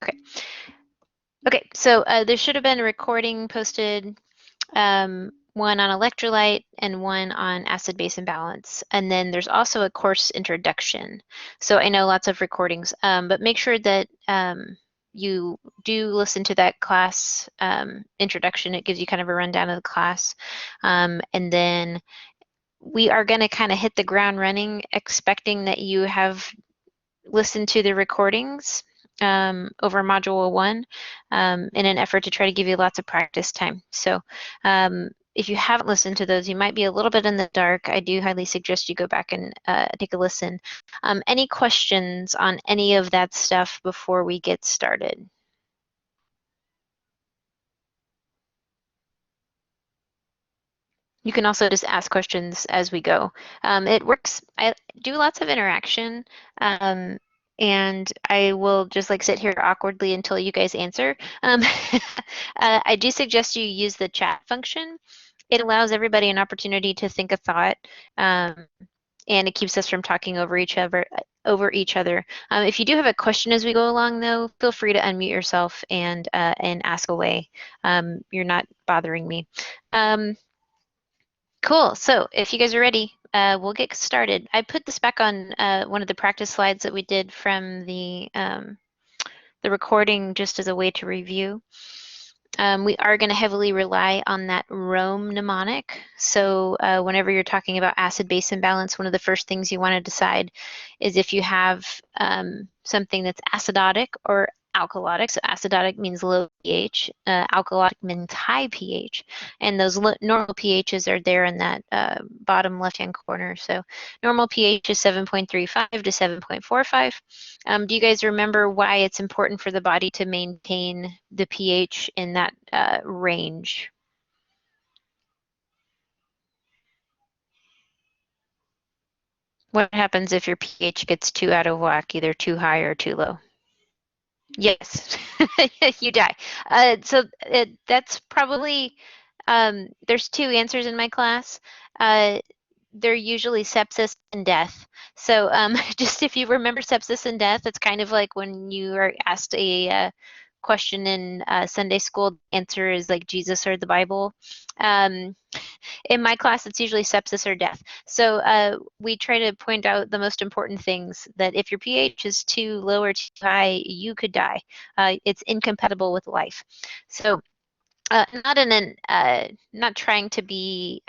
Okay. Okay, so there should have been a recording posted, one on electrolyte and one on acid-base imbalance. And then there's also a course introduction. So I know lots of recordings, but make sure that you do listen to that class introduction. It gives you kind of a rundown of the class. And then we are going to kind of hit the ground running, expecting that you have listened to the recordings over Module 1 in an effort to try to give you lots of practice time. So if you haven't listened to those, you might be a little bit in the dark. I do highly suggest you go back and take a listen. Any questions on any of that stuff before we get started? You can also just ask questions as we go. It works. I do lots of interaction, and I will just like sit here awkwardly until you guys answer. I do suggest you use the chat function. It allows everybody an opportunity to think a thought, and it keeps us from talking over each other. If you do have a question as we go along, though, feel free to unmute yourself and ask away. You're not bothering me. Cool. So if you guys are ready, we'll get started. I put this back on one of the practice slides that we did from the recording just as a way to review. We are going to heavily rely on that Rome mnemonic. So whenever you're talking about acid-base imbalance, one of the first things you want to decide is if you have something that's acidotic or alkalotic. So acidotic means low pH, alkalotic means high pH, and those normal pHs are there in that bottom left-hand corner. So normal pH is 7.35 to 7.45. Do you guys remember why it's important for the body to maintain the pH in that range? What happens if your pH gets too out of whack, either too high or too low? Yes, you die. That's probably, there's two answers in my class. They're usually sepsis and death. So just if you remember sepsis and death, it's kind of like when you are asked a question in Sunday school, the answer is like Jesus or the Bible. In my class, it's usually sepsis or death. So we try to point out the most important things, that if your pH is too low or too high, you could die. It's incompatible with life. So not trying to be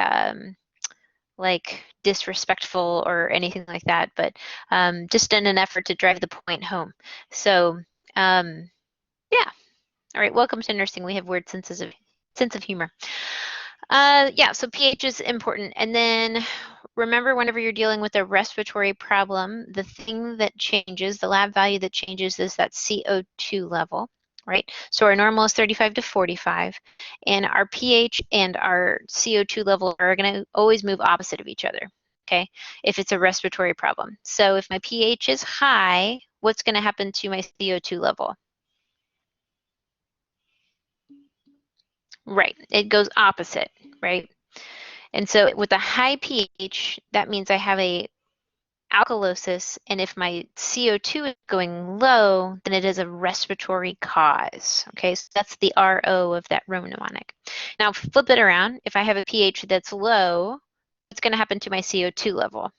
like disrespectful or anything like that, but just in an effort to drive the point home. So yeah. All right, welcome to nursing. We have weird sense of humor. Yeah, so pH is important. And then remember, whenever you're dealing with a respiratory problem, the thing that changes, the lab value that changes, is that CO2 level, right? So our normal is 35 to 45, and our pH and our CO2 level are going to always move opposite of each other, okay, if it's a respiratory problem. So if my pH is high, what's going to happen to my CO2 level? Right, it goes opposite, right? And so with a high pH, that means I have a alkalosis, and if my CO2 is going low, then it is a respiratory cause. Okay, so that's the RO of that Roman mnemonic. Now flip it around. If I have a pH that's low, what's going to happen to my CO2 level?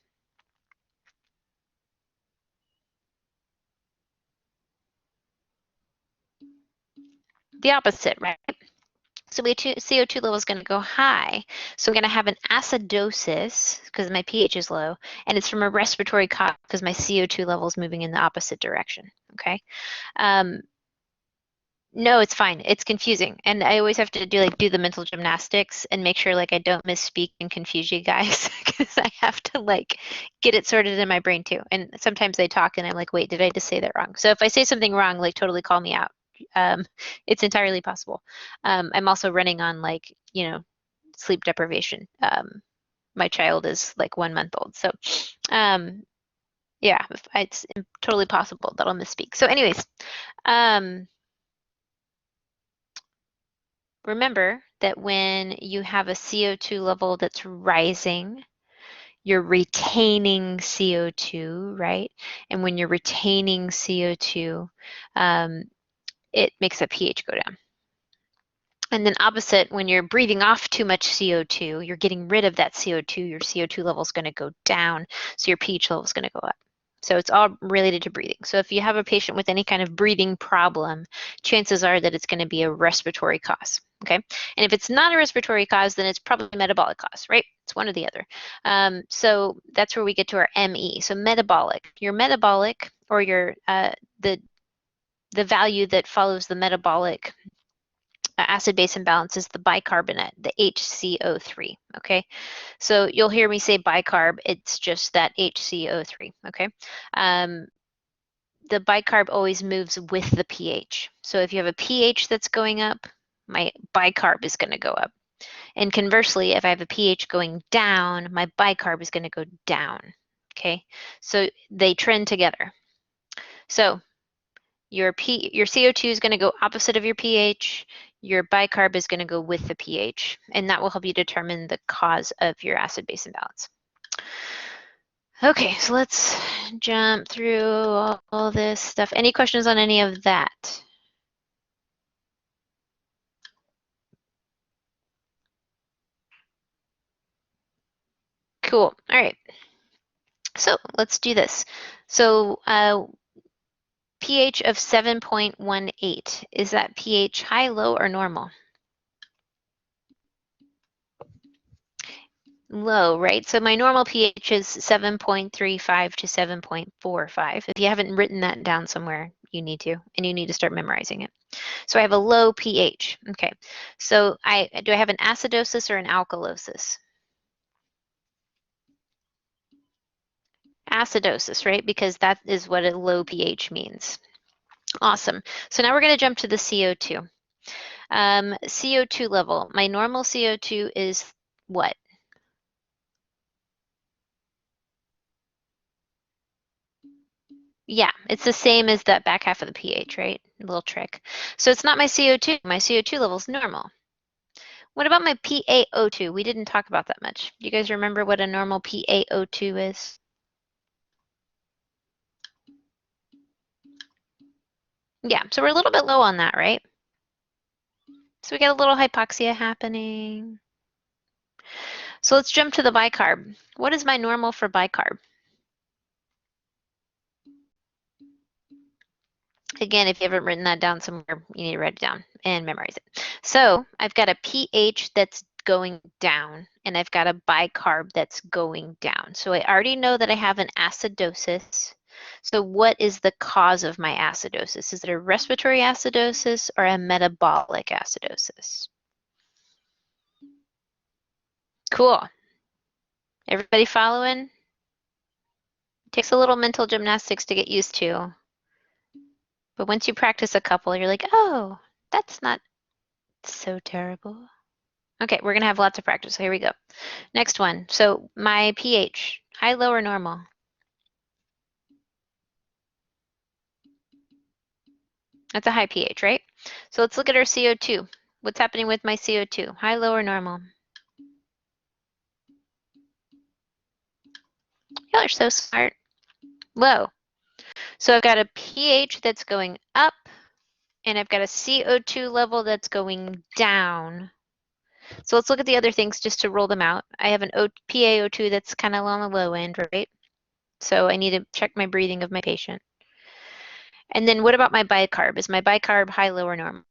The opposite, right? So my CO2 level is going to go high. So I'm going to have an acidosis because my pH is low, and it's from a respiratory cause because my CO2 level is moving in the opposite direction. Okay. No, it's fine. It's confusing. And I always have to do the mental gymnastics and make sure like I don't misspeak and confuse you guys because I have to like get it sorted in my brain too. And sometimes they talk and I'm like, wait, did I just say that wrong? So if I say something wrong, like totally call me out. It's entirely possible. I'm also running on like, sleep deprivation. My child is like 1 month old. So yeah, it's totally possible that I'll misspeak. So anyways, remember that when you have a CO2 level that's rising, you're retaining CO2, right? And when you're retaining CO2, it makes that pH go down. And then opposite, when you're breathing off too much CO2, you're getting rid of that CO2, your CO2 level is going to go down, so your pH level is going to go up. So it's all related to breathing. So if you have a patient with any kind of breathing problem, chances are that it's going to be a respiratory cause, okay? And if it's not a respiratory cause, then it's probably a metabolic cause, right? It's one or the other. So that's where we get to our ME. So metabolic. Your metabolic, or your the value that follows the metabolic acid-base imbalance is the bicarbonate, the HCO3, okay? So you'll hear me say bicarb, it's just that HCO3, okay? The bicarb always moves with the pH. So if you have a pH that's going up, my bicarb is going to go up. And conversely, if I have a pH going down, my bicarb is going to go down, okay? So they trend together. So your CO2 is going to go opposite of your pH. Your bicarb is going to go with the pH, and that will help you determine the cause of your acid-base imbalance. Okay, so let's jump through all this stuff. Any questions on any of that? Cool. All right. So let's do this. So pH of 7.18, is that pH high, low, or normal? Low, right? So my normal pH is 7.35 to 7.45. If you haven't written that down somewhere, you need to, and you need to start memorizing it. So I have a low pH. Okay. So do I have an acidosis or an alkalosis? Acidosis, right? Because that is what a low pH means. Awesome. So now we're going to jump to the CO2. CO2 level. My normal CO2 is what? Yeah, it's the same as that back half of the pH, right? A little trick. So it's not my CO2. My CO2 level is normal. What about my PaO2? We didn't talk about that much. Do you guys remember what a normal PaO2 is? Yeah, so we're a little bit low on that, right? So we got a little hypoxia happening. So let's jump to the bicarb. What is my normal for bicarb? Again, if you haven't written that down somewhere, you need to write it down and memorize it. So I've got a pH that's going down, and I've got a bicarb that's going down. So I already know that I have an acidosis. So what is the cause of my acidosis? Is it a respiratory acidosis or a metabolic acidosis? Cool. Everybody following? Takes a little mental gymnastics to get used to. But once you practice a couple, you're like, oh, that's not so terrible. Okay, we're gonna have lots of practice. So here we go. Next one. So my pH, high, low, or normal? That's a high pH, right? So let's look at our CO2. What's happening with my CO2? High, low, or normal? Y'all are so smart. Low. So I've got a pH that's going up, and I've got a CO2 level that's going down. So let's look at the other things just to roll them out. I have an PaO2 that's kind of on the low end, right? So I need to check my breathing of my patient. And then what about my bicarb? Is my bicarb high, low, or normal?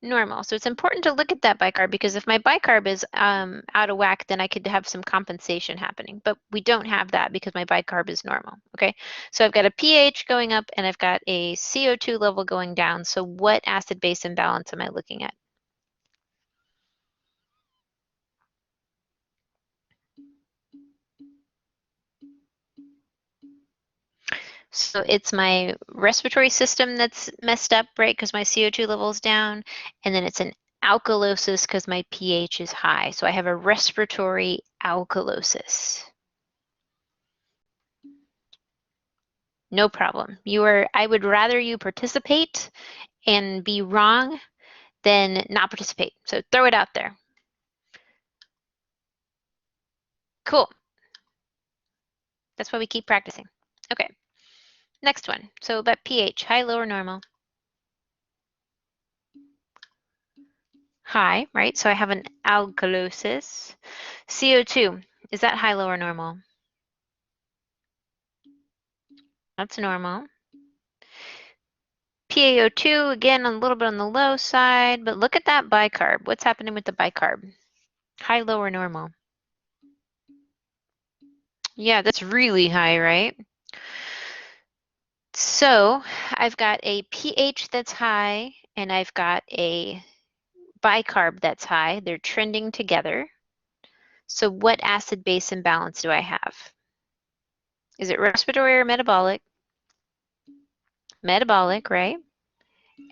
Normal. So it's important to look at that bicarb, because if my bicarb is out of whack, then I could have some compensation happening. But we don't have that because my bicarb is normal. Okay. So I've got a pH going up and I've got a CO2 level going down. So what acid-base imbalance am I looking at? So it's my respiratory system that's messed up, right? Because my CO2 level is down. And then it's an alkalosis because my pH is high. So I have a respiratory alkalosis. No problem. I would rather you participate and be wrong than not participate. So throw it out there. Cool. That's why we keep practicing. Okay. Next one. So about pH, high, low, or normal? High, right? So I have an alkalosis. CO2, is that high, low, or normal? That's normal. PaO2, again, a little bit on the low side, but look at that bicarb. What's happening with the bicarb? High, low, or normal? Yeah, that's really high, right? So I've got a pH that's high, and I've got a bicarb that's high. They're trending together. So what acid-base imbalance do I have? Is it respiratory or metabolic? Metabolic, right?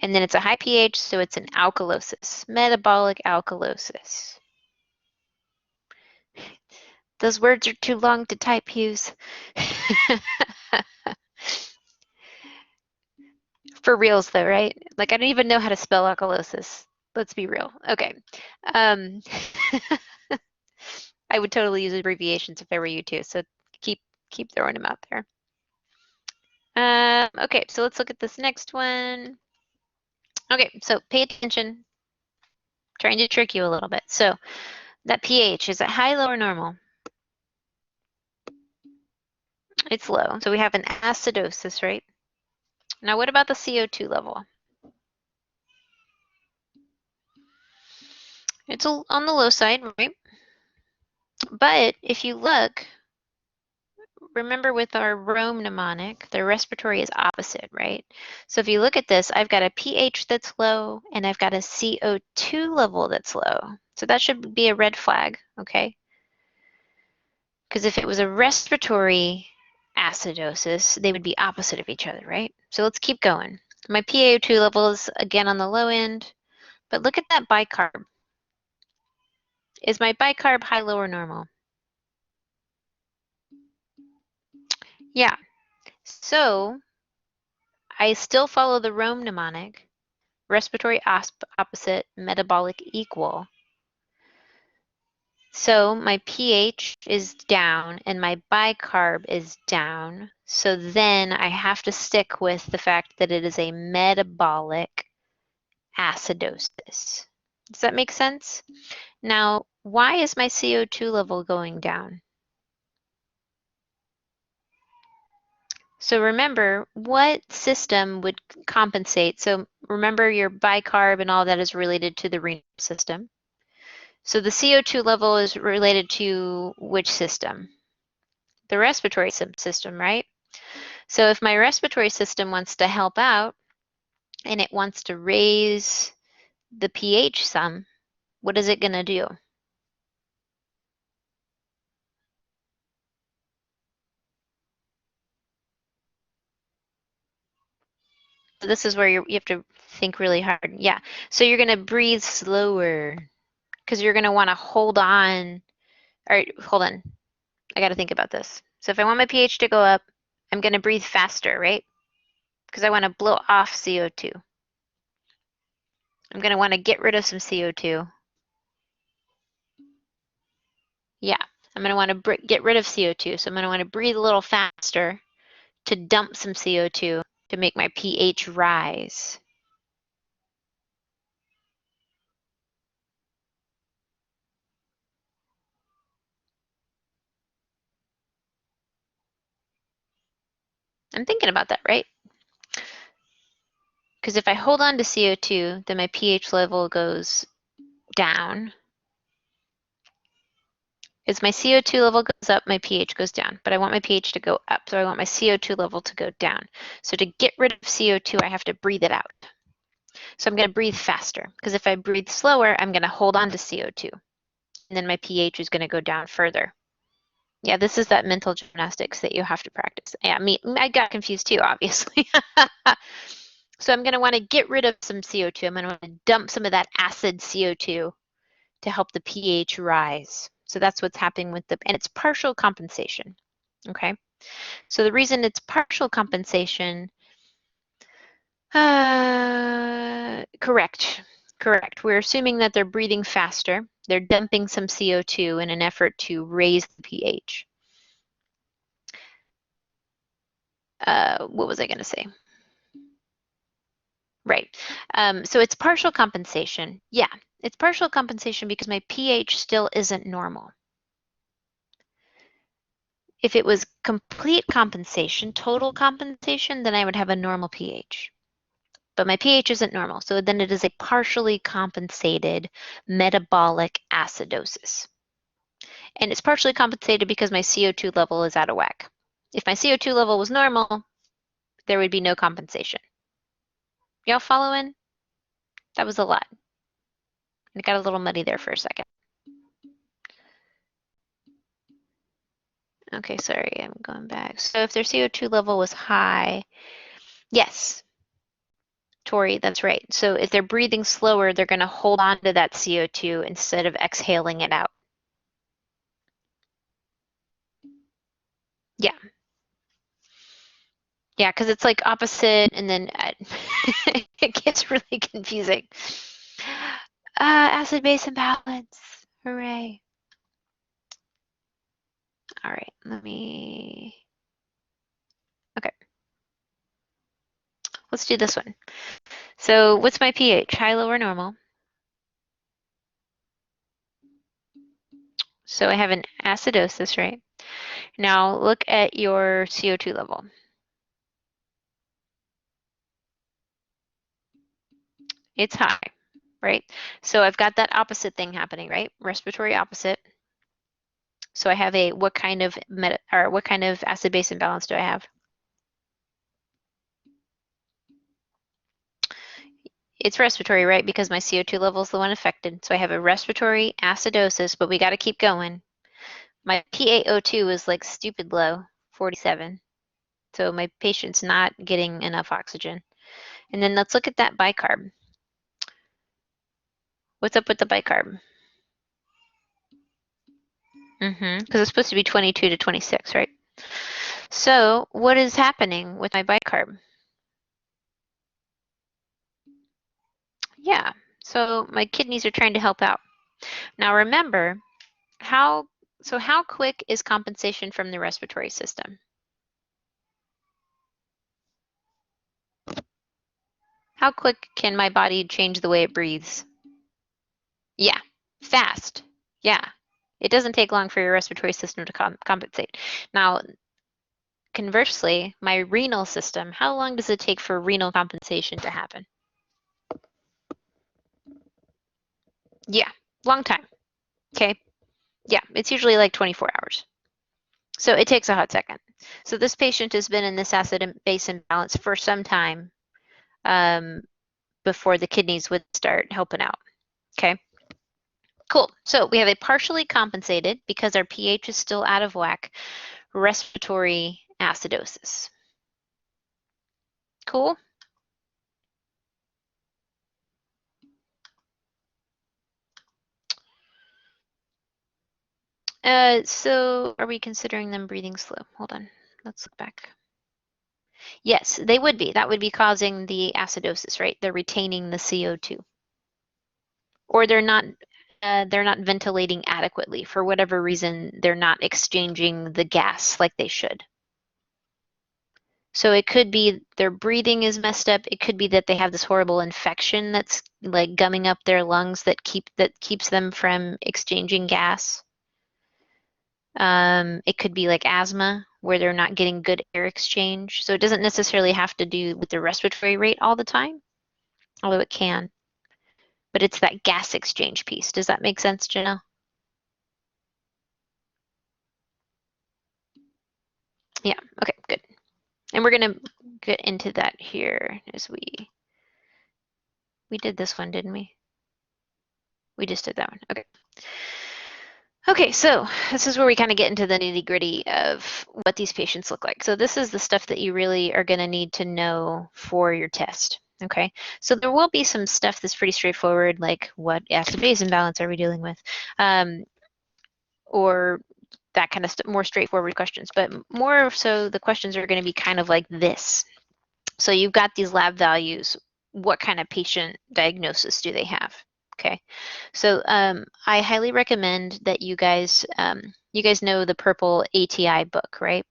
And then it's a high pH, so it's an alkalosis, metabolic alkalosis. Those words are too long to type, Hughes. For reals though, right? Like I don't even know how to spell alkalosis. Let's be real. Okay. Um, I would totally use abbreviations if I were you too, so keep throwing them out there. Okay, so let's look at this next one. Okay, so pay attention. Trying to trick you a little bit. So that pH, is it high, low, or normal? It's low. So we have an acidosis, right? Now what about the CO2 level? It's on the low side, right? But if you look, remember with our Rome mnemonic, the respiratory is opposite, right? So if you look at this, I've got a pH that's low and I've got a CO2 level that's low. So that should be a red flag, okay? Because if it was a respiratory acidosis, they would be opposite of each other, right? So let's keep going. My PaO2 level is again on the low end, but look at that bicarb. Is my bicarb high, low, or normal? Yeah. So I still follow the Rome mnemonic. Respiratory opposite, metabolic equal. So my pH is down and my bicarb is down. So then I have to stick with the fact that it is a metabolic acidosis. Does that make sense? Now, why is my CO2 level going down? So remember, what system would compensate? So remember your bicarb and all that is related to the renal system. So the CO2 level is related to which system? The respiratory system, right? So if my respiratory system wants to help out and it wants to raise the pH some, what is it going to do? So this is where you have to think really hard. Yeah. So you're going to breathe slower because you're going to want to hold on. All right, hold on. I got to think about this. So if I want my pH to go up, I'm going to breathe faster, right? Because I want to blow off CO2. I'm going to want to get rid of some CO2. Yeah, I'm going to want to get rid of CO2. So I'm going to want to breathe a little faster to dump some CO2 to make my pH rise. I'm thinking about that, right? Because if I hold on to CO2, then my pH level goes down. As my CO2 level goes up, my pH goes down. But I want my pH to go up, so I want my CO2 level to go down. So to get rid of CO2, I have to breathe it out. So I'm going to breathe faster, because if I breathe slower, I'm going to hold on to CO2. And then my pH is going to go down further. Yeah, this is that mental gymnastics that you have to practice. Yeah, I got confused too, obviously. So I'm going to want to get rid of some CO2. I'm going to want to dump some of that acid CO2 to help the pH rise. So that's what's happening with and it's partial compensation, okay? So the reason it's partial compensation, correct. We're assuming that they're breathing faster. They're dumping some CO2 in an effort to raise the pH. what was I going to say? Right. So it's partial compensation. Yeah, it's partial compensation because my pH still isn't normal. If it was complete compensation, total compensation, then I would have a normal pH. But my pH isn't normal, so then it is a partially compensated metabolic acidosis. And it's partially compensated because my CO2 level is out of whack. If my CO2 level was normal, there would be no compensation. Y'all following? That was a lot. It got a little muddy there for a second. Okay, sorry, I'm going back. So if their CO2 level was high, yes, Tori, that's right. So if they're breathing slower, they're going to hold on to that CO2 instead of exhaling it out. Yeah. Yeah, because it's like opposite, and then it gets really confusing. Acid-base imbalance. Hooray. All right, let me... Okay. Let's do this one. So what's my pH? High, low, or normal? So I have an acidosis, right? Now look at your CO2 level. It's high, right? So I've got that opposite thing happening, right? Respiratory opposite. So I have a what kind of acid-base imbalance do I have? It's respiratory, right? Because my CO2 level is the one affected. So I have a respiratory acidosis, but we got to keep going. My PaO2 is like stupid low, 47. So my patient's not getting enough oxygen. And then let's look at that bicarb. What's up with the bicarb? Because it's supposed to be 22 to 26, right? So what is happening with my bicarb? Yeah, so my kidneys are trying to help out. Now remember, how quick is compensation from the respiratory system? How quick can my body change the way it breathes? Yeah, fast. Yeah, it doesn't take long for your respiratory system to compensate. Now, conversely, my renal system, how long does it take for renal compensation to happen? Yeah, long time. Okay. Yeah, it's usually like 24 hours. So it takes a hot second. So this patient has been in this acid-base imbalance for some time before the kidneys would start helping out. Okay. Cool. So we have a partially compensated, because our pH is still out of whack, respiratory acidosis. Cool. So are we considering them breathing slow? Hold on. Let's look back. Yes, they would be. That would be causing the acidosis, right? They're retaining the CO2. Or they're not ventilating adequately. For whatever reason, they're not exchanging the gas like they should. So it could be their breathing is messed up. It could be that they have this horrible infection that's like gumming up their lungs that keeps them from exchanging gas. It could be like asthma, where they're not getting good air exchange. So it doesn't necessarily have to do with the respiratory rate all the time, although it can. But it's that gas exchange piece. Does that make sense, Janelle? Yeah, okay, good. And we're gonna get into that here as we did this one, didn't we? We just did that one, okay. Okay, so this is where we kind of get into the nitty gritty of what these patients look like. So this is the stuff that you really are gonna need to know for your test, okay? So there will be some stuff that's pretty straightforward, like what acid-base imbalance are we dealing with? Or that kind of more straightforward questions, but more so the questions are gonna be kind of like this. So you've got these lab values. What kind of patient diagnosis do they have? Okay, so I highly recommend that you guys know the purple ATI book, right?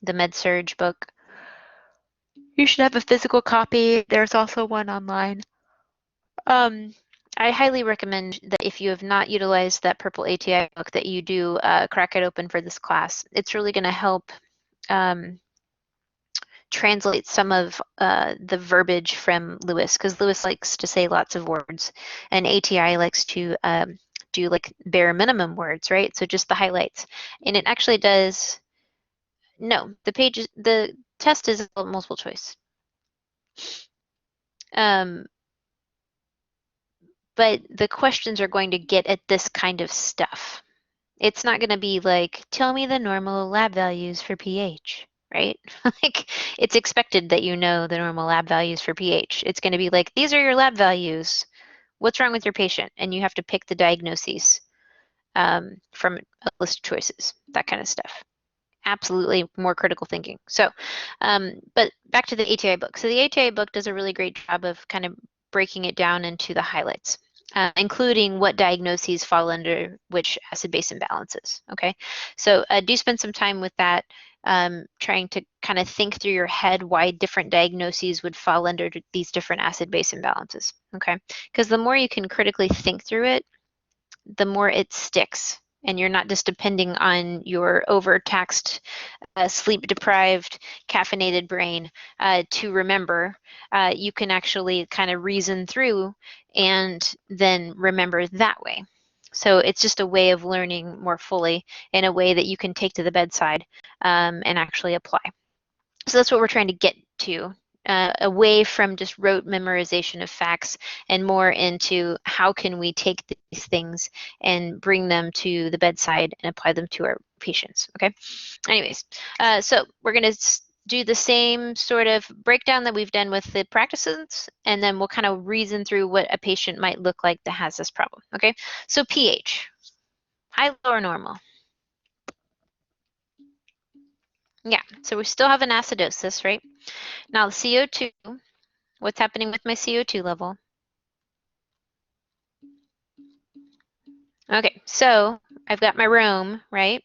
the Med-Surg book. You should have a physical copy. There's also one online. I highly recommend that if you have not utilized that purple ATI book, that you do crack it open for this class. It's really going to help translate some of the verbiage from Lewis, because Lewis likes to say lots of words, and ATI likes to do like bare minimum words, right? So just the highlights. And it actually does, no, the test is multiple choice. But the questions are going to get at this kind of stuff. It's not going to be like, tell me the normal lab values for pH, right? Like, it's expected that you know the normal lab values for pH. It's going to be like, these are your lab values. What's wrong with your patient? And you have to pick the diagnoses from a list of choices, that kind of stuff. Absolutely more critical thinking. So, but back to the ATI book. So the ATI book does a really great job of kind of breaking it down into the highlights, including what diagnoses fall under which acid-base imbalances. Okay, so do spend some time with that, trying to kind of think through your head why different diagnoses would fall under these different acid-base imbalances. Okay, because the more you can critically think through it, the more it sticks. And you're not just depending on your overtaxed, sleep-deprived, caffeinated brain to remember. You can actually kind of reason through and then remember that way. So it's just a way of learning more fully in a way that you can take to the bedside and actually apply. So that's what we're trying to get to, away from just rote memorization of facts and more into how can we take these things and bring them to the bedside and apply them to our patients, okay? Anyways, so we're going to do the same sort of breakdown that we've done with the practices, and then we'll kind of reason through what a patient might look like that has this problem, okay? So pH, high, low, or normal? Yeah, so we still have an acidosis, right? Now the CO2, what's happening with my CO2 level? Okay, so I've got my room, right?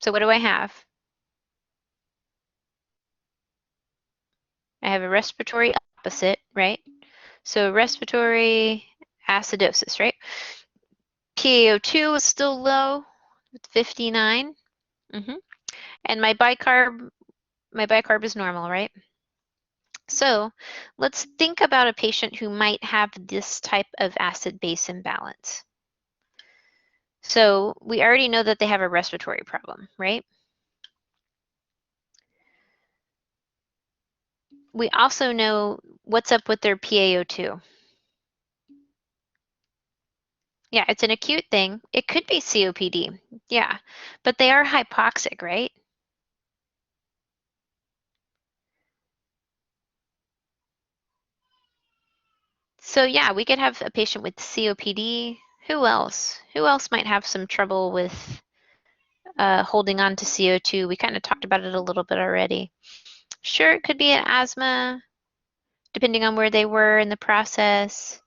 So what do I have? I have a respiratory opposite, right? So respiratory acidosis, right? PaO2 is still low, 59. And my bicarb is normal, right? So let's think about a patient who might have this type of acid-base imbalance. So we already know that they have a respiratory problem, right? We also know what's up with their PaO2. Yeah, it's an acute thing. It could be COPD. Yeah, but they are hypoxic, right? So yeah, we could have a patient with COPD. Who else? Who else might have some trouble with holding on to CO2? We kind of talked about it a little bit already. Sure, it could be an asthma, depending on where they were in the process.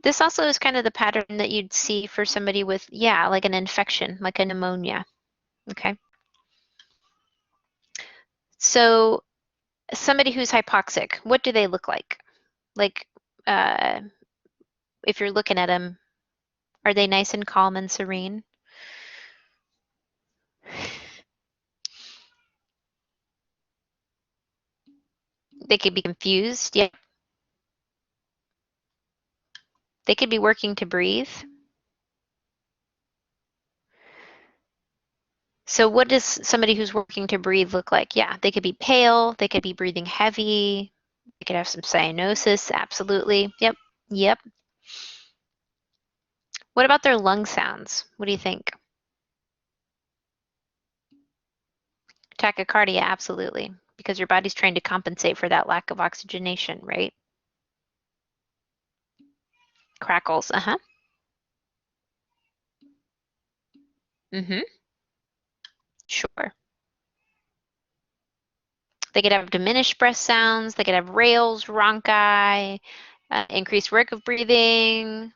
This also is kind of the pattern that you'd see for somebody with, yeah, like an infection, like a pneumonia, okay? So somebody who's hypoxic, what do they look like? Like, if you're looking at them, are they nice and calm and serene? They could be confused, yeah. They could be working to breathe. So what does somebody who's working to breathe look like? Yeah, they could be pale, they could be breathing heavy, they could have some cyanosis, absolutely. Yep, yep. What about their lung sounds? What do you think? Tachycardia, absolutely, because your body's trying to compensate for that lack of oxygenation, right? Crackles, uh-huh. Mm-hmm, sure. They could have diminished breath sounds, they could have rales, rhonchi, increased work of breathing.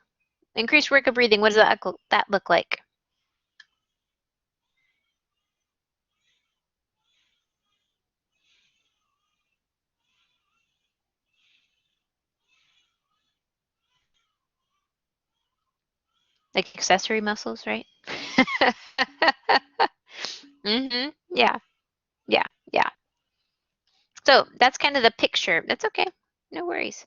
Increased work of breathing, what does that look like? Like accessory muscles, right? Yeah, yeah, yeah. So that's kind of the picture. That's okay. No worries.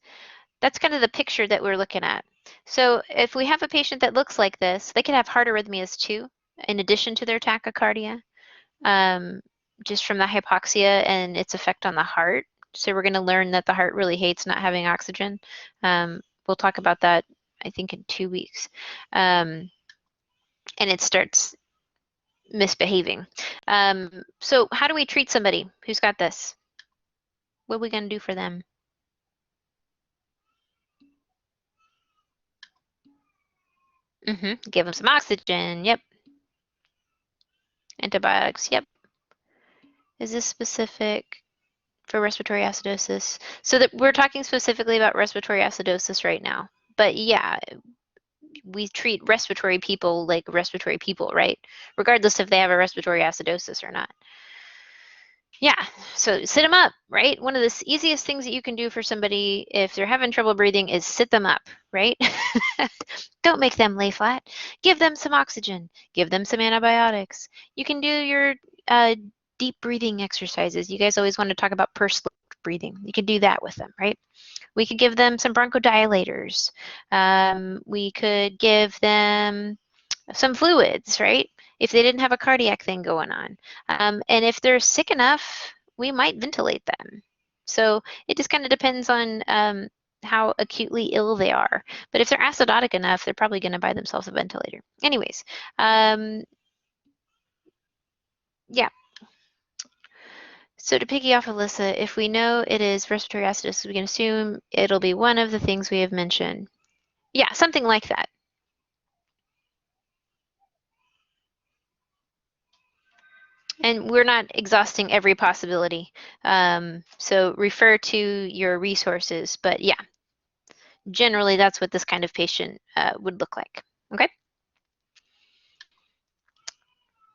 That's kind of the picture that we're looking at. So if we have a patient that looks like this, they could have heart arrhythmias too, in addition to their tachycardia, um, just from the hypoxia and its effect on the heart. So we're going to learn that the heart really hates not having oxygen. We'll talk about that, I think, in 2 weeks. And it starts misbehaving. So how do we treat somebody who's got this? What are we going to do for them? Give them some oxygen. Yep. Antibiotics. Yep. Is this specific for respiratory acidosis? So that we're talking specifically about respiratory acidosis right now. But yeah, we treat respiratory people like respiratory people, right? Regardless if they have a respiratory acidosis or not. Yeah, so sit them up, right? One of the easiest things that you can do for somebody if they're having trouble breathing is sit them up, right? Don't make them lay flat. Give them some oxygen. Give them some antibiotics. You can do your uh, deep breathing exercises. You guys always want to talk about pursed breathing. You can do that with them, right? We could give them some bronchodilators. We could give them some fluids, right? If they didn't have a cardiac thing going on. And if they're sick enough, we might ventilate them. So it just kind of depends on how acutely ill they are. But if they're acidotic enough, they're probably going to buy themselves a ventilator. Anyways, yeah. So to piggy off Alyssa, if we know it is respiratory acidosis, we can assume it'll be one of the things we have mentioned. Yeah, something like that. And we're not exhausting every possibility. So refer to your resources. But yeah, generally that's what this kind of patient would look like. Okay?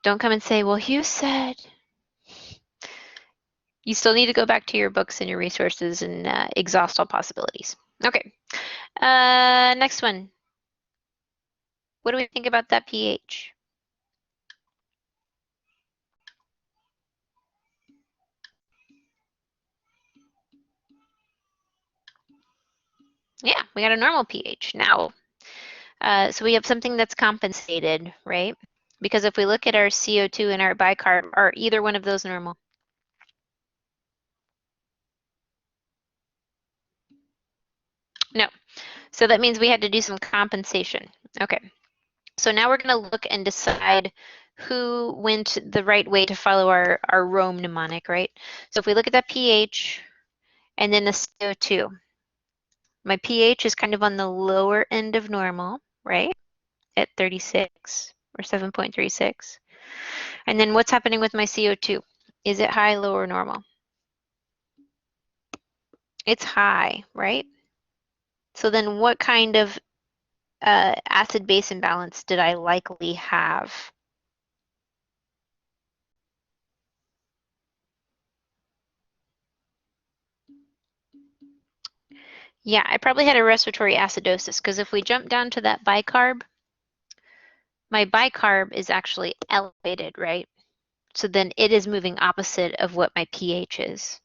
Don't come and say, well, you said. You still need to go back to your books and your resources and exhaust all possibilities. Okay. Next one. What do we think about that pH? Yeah, we got a normal pH. Now, so we have something that's compensated, right? Because if we look at our CO2 and our bicarb, are either one of those normal? No. So that means we had to do some compensation. Okay. So now we're going to look and decide who went the right way to follow our Rome mnemonic, right? So if we look at that pH and then the CO2, my pH is kind of on the lower end of normal, right? At 36 or 7.36. And then what's happening with my CO2? Is it high, low, or normal? It's high, right? So then what kind of acid-base imbalance did I likely have? Yeah, I probably had a respiratory acidosis because if we jump down to that bicarb, my bicarb is actually elevated, right? So then it is moving opposite of what my pH is.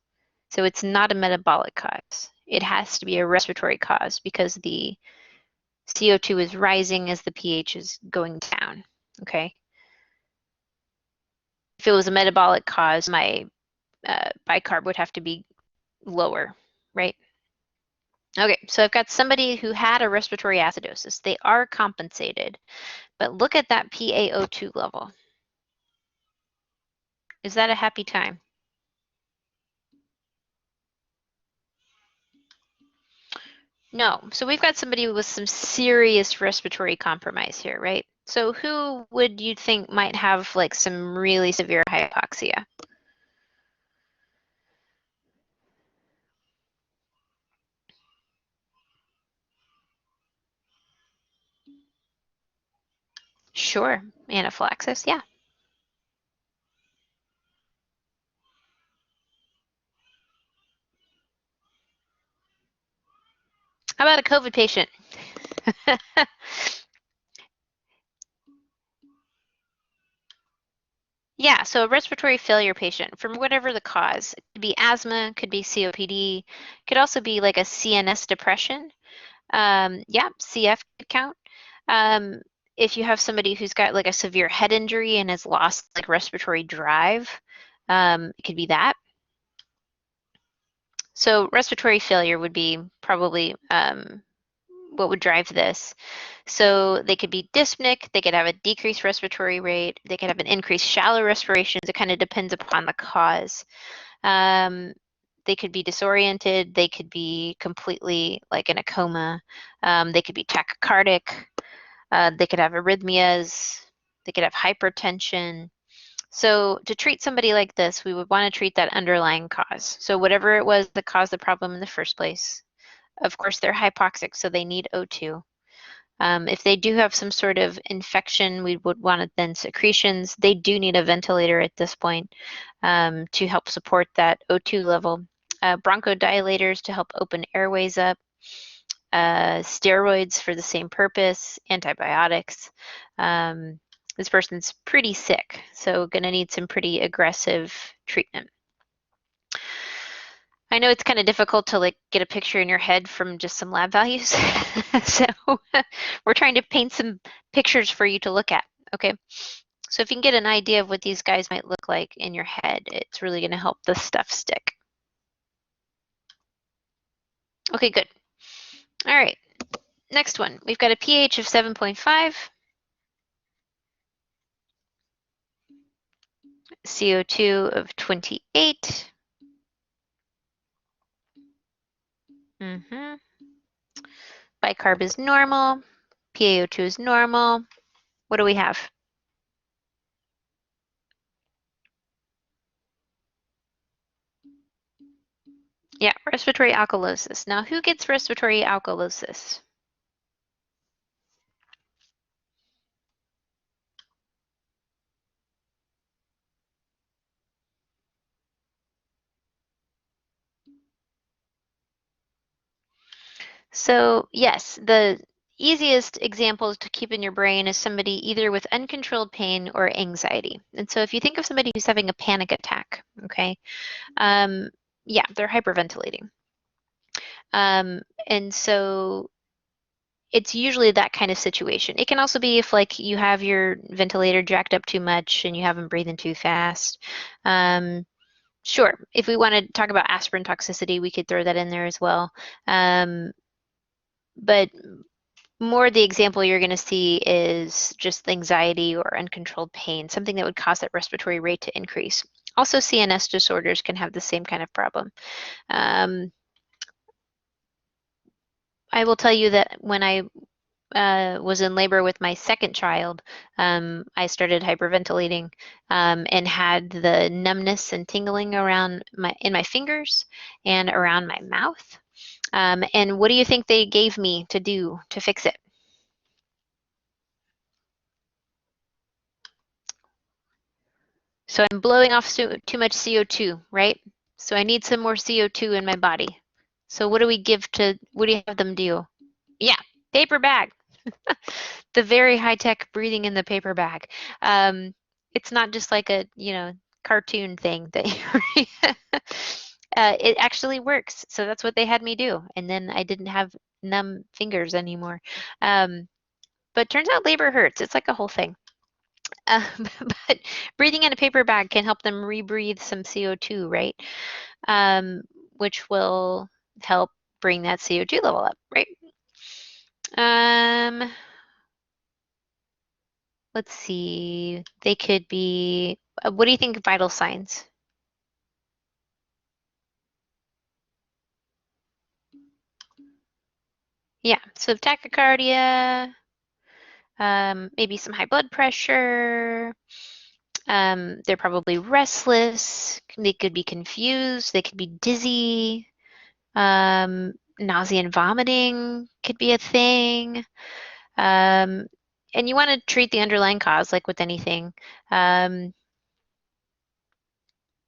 So it's not a metabolic cause. It has to be a respiratory cause because the CO2 is rising as the pH is going down, okay? If it was a metabolic cause, my bicarb would have to be lower, right? Okay, so I've got somebody who had a respiratory acidosis. They are compensated, but look at that PaO2 level. Is that a happy time? No. So we've got somebody with some serious respiratory compromise here, right? So who would you think might have like some really severe hypoxia? Sure, anaphylaxis, yeah. How about a COVID patient? Yeah, so a respiratory failure patient, from whatever the cause, it could be asthma, could be COPD, could also be like a CNS depression. Yeah, CF could count. Um, if you have somebody who's got like a severe head injury and has lost like respiratory drive, it could be that. So respiratory failure would be probably what would drive this. So they could be dyspneic, they could have a decreased respiratory rate, they could have an increased shallow respirations. It kind of depends upon the cause. Um, they could be disoriented, they could be completely like in a coma, they could be tachycardic, they could have arrhythmias, they could have hypertension. So to treat somebody like this, we would want to treat that underlying cause. So whatever it was that caused the problem in the first place. Of course, they're hypoxic, so they need O2. If they do have some sort of infection, we would want to then secretions. They do need a ventilator at this point to help support that O2 level. Bronchodilators to help open airways up. Steroids for the same purpose, antibiotics. This person's pretty sick, so going to need some pretty aggressive treatment. I know it's kind of difficult to like get a picture in your head from just some lab values. So we're trying to paint some pictures for you to look at. Okay. So if you can get an idea of what these guys might look like in your head, it's really going to help the stuff stick. Okay, good. All right. Next one. We've got a pH of 7.5, CO2 of 28. Bicarb is normal. PaO2 is normal. What do we have? Yeah, respiratory alkalosis. Now, who gets respiratory alkalosis? So yes, the easiest examples to keep in your brain is somebody either with uncontrolled pain or anxiety. And so if you think of somebody who's having a panic attack, okay, yeah, they're hyperventilating. And so it's usually that kind of situation. It can also be if like you have your ventilator jacked up too much and you have them breathing too fast. Sure, if we want to talk about aspirin toxicity, we could throw that in there as well. But more the example you're going to see is just anxiety or uncontrolled pain, something that would cause that respiratory rate to increase. Also, CNS disorders can have the same kind of problem. I will tell you that when I was in labor with my second child, I started hyperventilating and had the numbness and tingling around in my fingers and around my mouth. And what do you think they gave me to do to fix it? So I'm blowing off too much CO2, right? So I need some more CO2 in my body. So what do we give to, what do you have them do? Yeah, paper bag. The very high-tech breathing in the paper bag. It's not just like a, cartoon thing that it actually works. So that's what they had me do. And then I didn't have numb fingers anymore. But turns out labor hurts. It's like a whole thing. Uh, but breathing in a paper bag can help them rebreathe some CO2, right? Um, which will help bring that CO2 level up, right? Um, let's see. They could be, what do you think of vital signs? Yeah, so tachycardia, maybe some high blood pressure. They're probably restless. They could be confused. They could be dizzy. Nausea and vomiting could be a thing. Um, and you want to treat the underlying cause, like with anything. And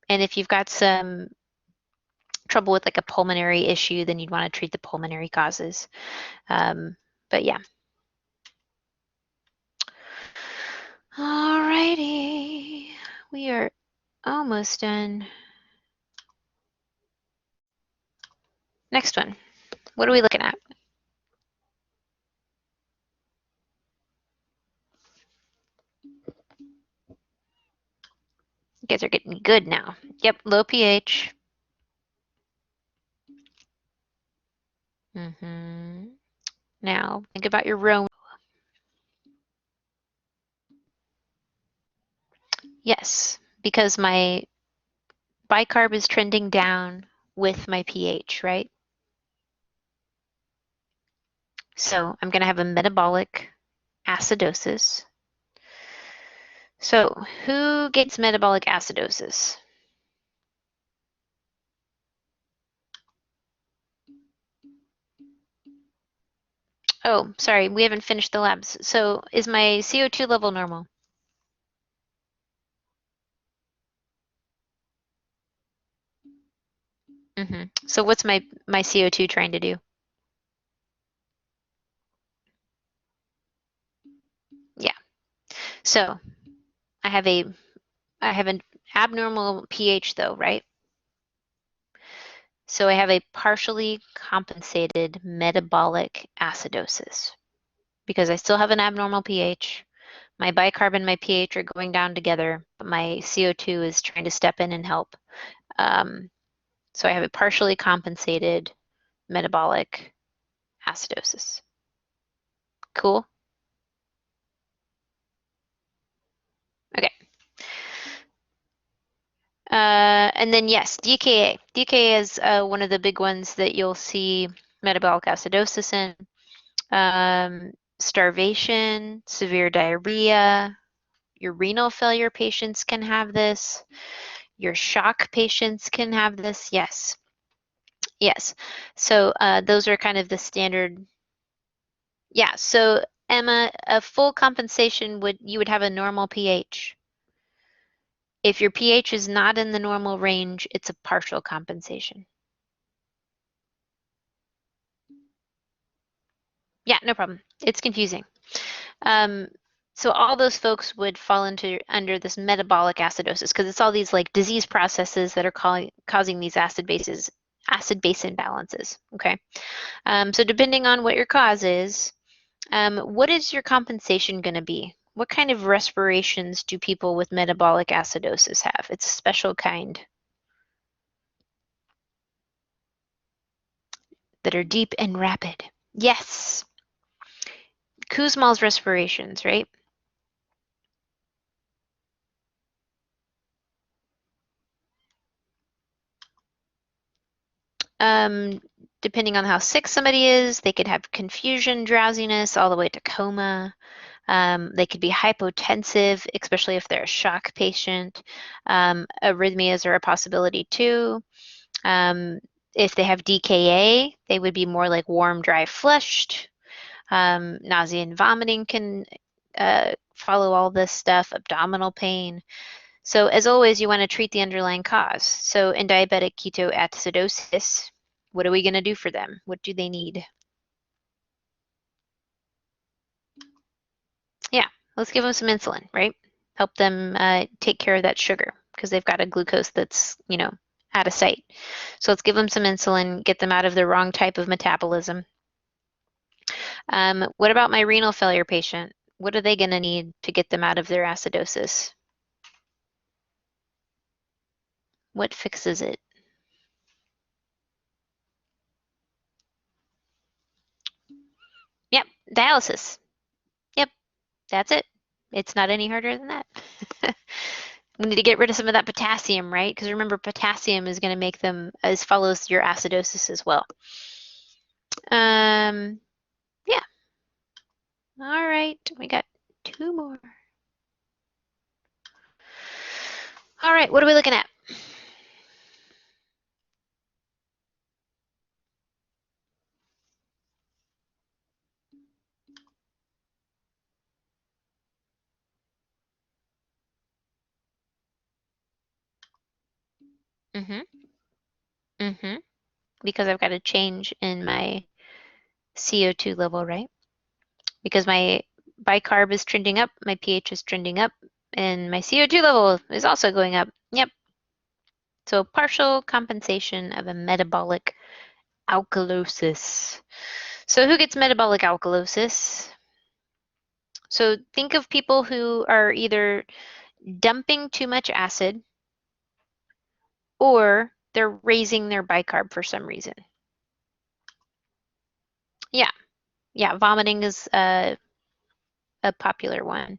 if you've got some trouble with like a pulmonary issue, then you'd want to treat the pulmonary causes. But yeah. Alrighty. We are almost done. Next one. What are we looking at? You guys are getting good now. Yep, low pH. Now, think about your row. Yes, because my bicarb is trending down with my pH, right? So I'm going to have a metabolic acidosis. So who gets metabolic acidosis? Oh, sorry, we haven't finished the labs. So is my CO2 level normal? So what's my CO2 trying to do? Yeah. So I have an abnormal pH though, right? So I have a partially compensated metabolic acidosis because I still have an abnormal pH. My bicarb and my pH are going down together, but my CO2 is trying to step in and help. So I have a partially compensated metabolic acidosis. Cool? Okay. And then yes, DKA. DKA is one of the big ones that you'll see metabolic acidosis in. Starvation, severe diarrhea, your renal failure patients can have this. Your shock patients can have this. Yes. Yes. So those are kind of the standard. Yeah. So Emma, a full compensation you would have a normal pH. If your pH is not in the normal range, it's a partial compensation. Yeah, no problem. It's confusing. So all those folks would fall under this metabolic acidosis because it's all these like disease processes that are causing these acid base imbalances. Okay. So depending on what your cause is, what is your compensation going to be? What kind of respirations do people with metabolic acidosis have? It's a special kind that are deep and rapid. Yes. Kussmaul's respirations, right? Um, Depending on how sick somebody is, they could have confusion, drowsiness, all the way to coma. They could be hypotensive, especially if they're a shock patient. Arrhythmias are a possibility too. If they have DKA, they would be more like warm, dry, flushed. Nausea and vomiting can follow all this stuff, abdominal pain. So as always, you want to treat the underlying cause. So in diabetic ketoacidosis, what are we going to do for them? What do they need? Yeah, let's give them some insulin, right? Help them take care of that sugar because they've got a glucose that's, out of sight. So let's give them some insulin, get them out of the wrong type of metabolism. What about my renal failure patient? What are they going to need to get them out of their acidosis? What fixes it? Yep, dialysis. Yep, that's it. It's not any harder than that. We need to get rid of some of that potassium, right? Because remember, potassium is going to make them, as follows your acidosis as well. Yeah. All right, we got two more. All right, what are we looking at? Mm-hmm. Mm-hmm. Because I've got a change in my CO2 level, right? Because my bicarb is trending up, my pH is trending up. and my CO2 level is also going up. Yep. So partial compensation of a metabolic alkalosis. So who gets metabolic alkalosis? So think of people who are either dumping too much acid or they're raising their bicarb for some reason. Yeah, yeah, vomiting is a popular one.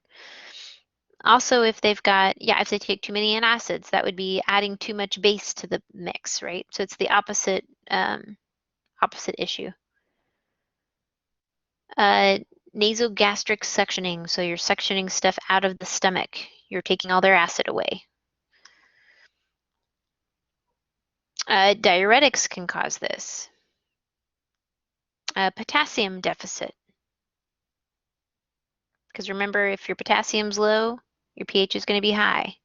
Also, if they've got, yeah, if they take too many antacids, that would be adding too much base to the mix, right? So it's the opposite issue. Uh, Nasogastric suctioning, so you're suctioning stuff out of the stomach. You're taking all their acid away. Diuretics can cause this. Potassium deficit. Because remember, if your potassium's low, your pH is going to be high.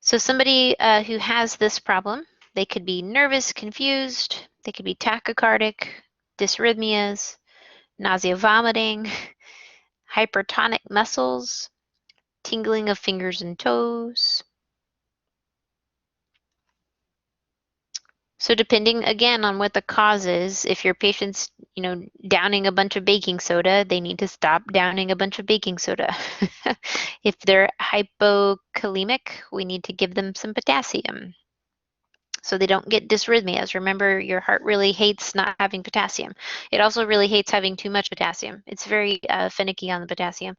So somebody who has this problem, they could be nervous, confused, they could be tachycardic, dysrhythmias, nausea, vomiting, hypertonic muscles, tingling of fingers and toes. So depending again on what the cause is, if your patient's, downing a bunch of baking soda, they need to stop downing a bunch of baking soda. If they're hypokalemic, we need to give them some potassium so they don't get dysrhythmias. Remember, your heart really hates not having potassium. It also really hates having too much potassium. It's very finicky on the potassium.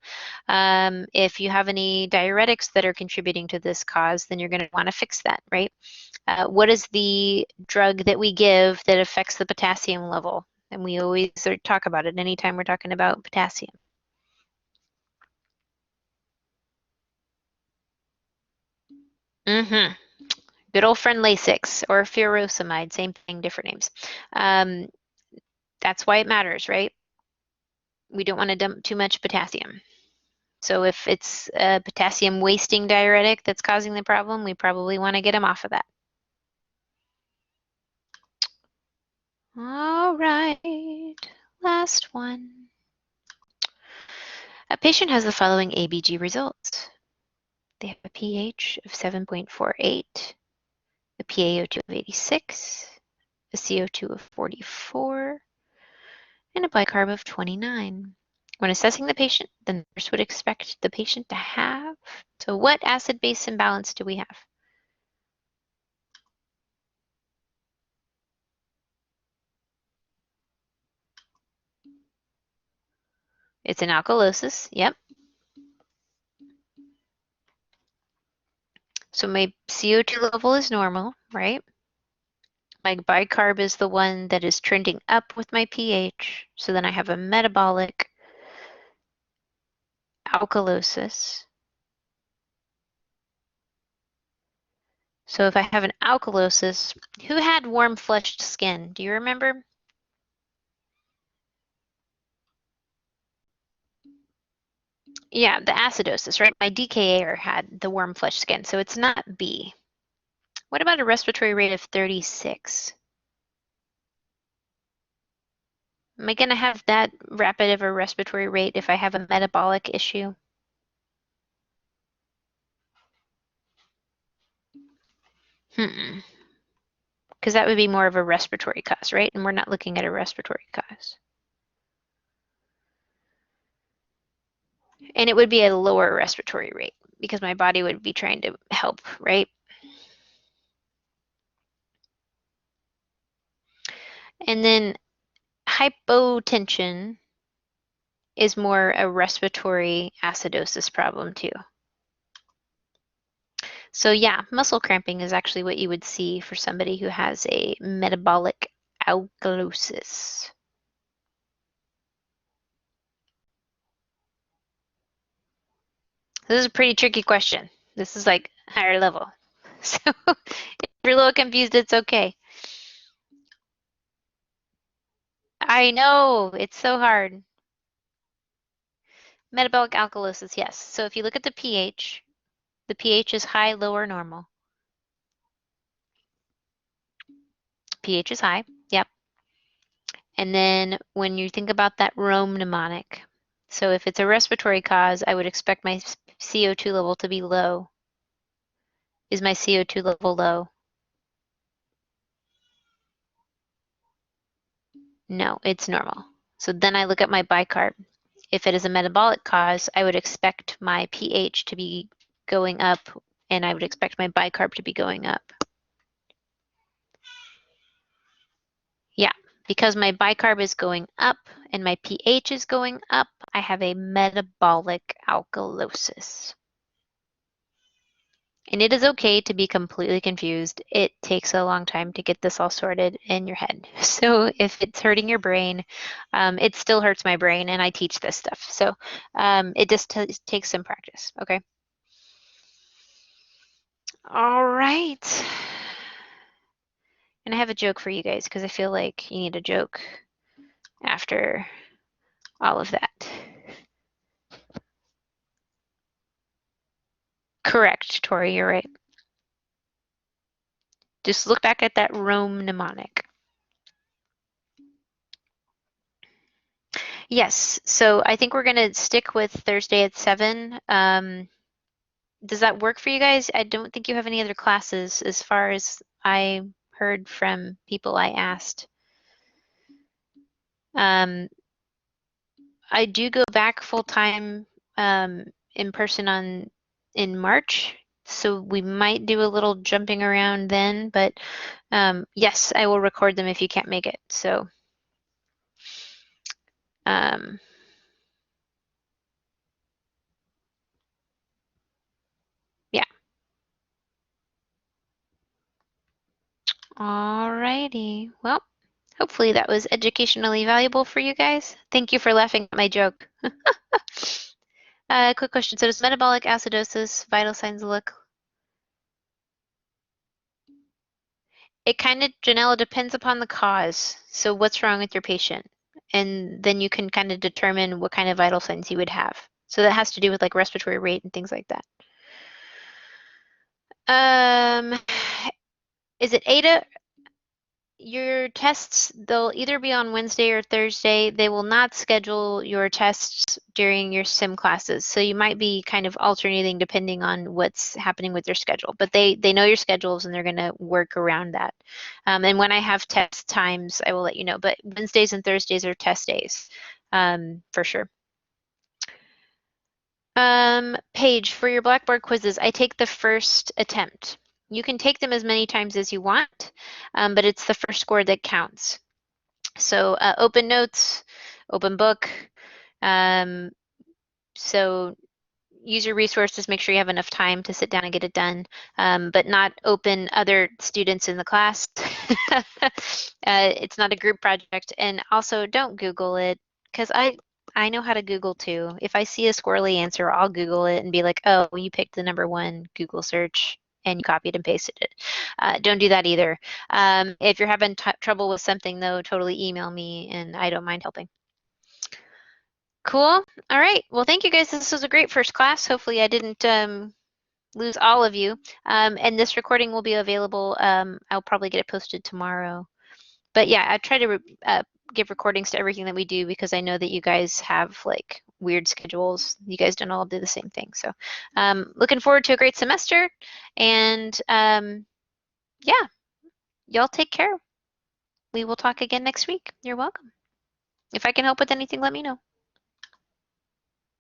If you have any diuretics that are contributing to this cause, then you're going to want to fix that, right? What is the drug that we give that affects the potassium level? And we always talk about it anytime we're talking about potassium. Mm-hmm. Good old friend Lasix or furosemide, same thing, different names. Um, that's why it matters, right? We don't want to dump too much potassium. So if it's a potassium wasting diuretic that's causing the problem, we probably want to get them off of that. All right, last one. A patient has the following ABG results. They have a pH of 7.48, a PaO2 of 86, a CO2 of 44, and a bicarb of 29. When assessing the patient, the nurse would expect the patient to have. So what acid-base imbalance do we have? It's an alkalosis, yep. So my CO2 level is normal, right? My bicarb is the one that is trending up with my pH. So then I have a metabolic alkalosis. So if I have an alkalosis, who had warm flushed skin? Do you remember? Yeah, the acidosis, right? My DKAer had the warm flushed skin, so it's not B. What about a respiratory rate of 36? Am I going to have that rapid of a respiratory rate if I have a metabolic issue? Because that would be more of a respiratory cause, right? And we're not looking at a respiratory cause. And it would be a lower respiratory rate because my body would be trying to help, right? And then hypotension is more a respiratory acidosis problem too. So yeah, muscle cramping is actually what you would see for somebody who has a metabolic alkalosis. This is a pretty tricky question. This is like higher level. So if you're a little confused, it's okay. I know, it's so hard. Metabolic alkalosis, yes. So if you look at the pH is high, low, or normal. pH is high, yep. And then when you think about that Rome mnemonic, So if it's a respiratory cause, I would expect my CO2 level to be low. Is my CO2 level low? No, it's normal. So then I look at my bicarb. If it is a metabolic cause, I would expect my pH to be going up, and I would expect my bicarb to be going up. Yeah, because my bicarb is going up and my pH is going up, I have a metabolic alkalosis. And it is okay to be completely confused. It takes a long time to get this all sorted in your head. So if it's hurting your brain, it still hurts my brain, and I teach this stuff. So it just takes some practice, okay? All right. And I have a joke for you guys because I feel like you need a joke after all of that. Correct, Tori, you're right. Just look back at that Rome mnemonic. Yes, so I think we're going to stick with Thursday at 7. Does that work for you guys? I don't think you have any other classes as far as I heard from people I asked. I do go back full time in person in March, so we might do a little jumping around then, but yes, I will record them if you can't make it. So um, yeah. Alrighty. Well, hopefully that was educationally valuable for you guys. Thank you for laughing at my joke. Quick question. So does metabolic acidosis vital signs look? It kind of, Janella, depends upon the cause. So what's wrong with your patient? And then you can kind of determine what kind of vital signs you would have. So that has to do with like respiratory rate and things like that. Um, is it ADA? Your tests, they'll either be on Wednesday or Thursday. They will not schedule your tests during your sim classes. So you might be kind of alternating depending on what's happening with your schedule. But they know your schedules and they're going to work around that. And when I have test times, I will let you know. But Wednesdays and Thursdays are test days for sure. Paige, for your Blackboard quizzes, I take the first attempt. You can take them as many times as you want, but it's the first score that counts. So open notes, open book. Um, so use your resources, make sure you have enough time to sit down and get it done, but not open other students in the class. It's not a group project. And also don't Google it, because I know how to Google too. If I see a squirrely answer, I'll Google it and be like, oh, you picked the number one Google search and you copied and pasted it. Don't do that either. If you're having trouble with something though, totally email me and I don't mind helping. Cool. All right. Well, thank you guys. This was a great first class. Hopefully I didn't lose all of you. And this recording will be available. I'll probably get it posted tomorrow. But yeah, I try to give recordings to everything that we do because I know that you guys have like weird schedules. You guys don't all do the same thing. So looking forward to a great semester. And yeah, y'all take care. We will talk again next week. You're welcome. If I can help with anything, let me know.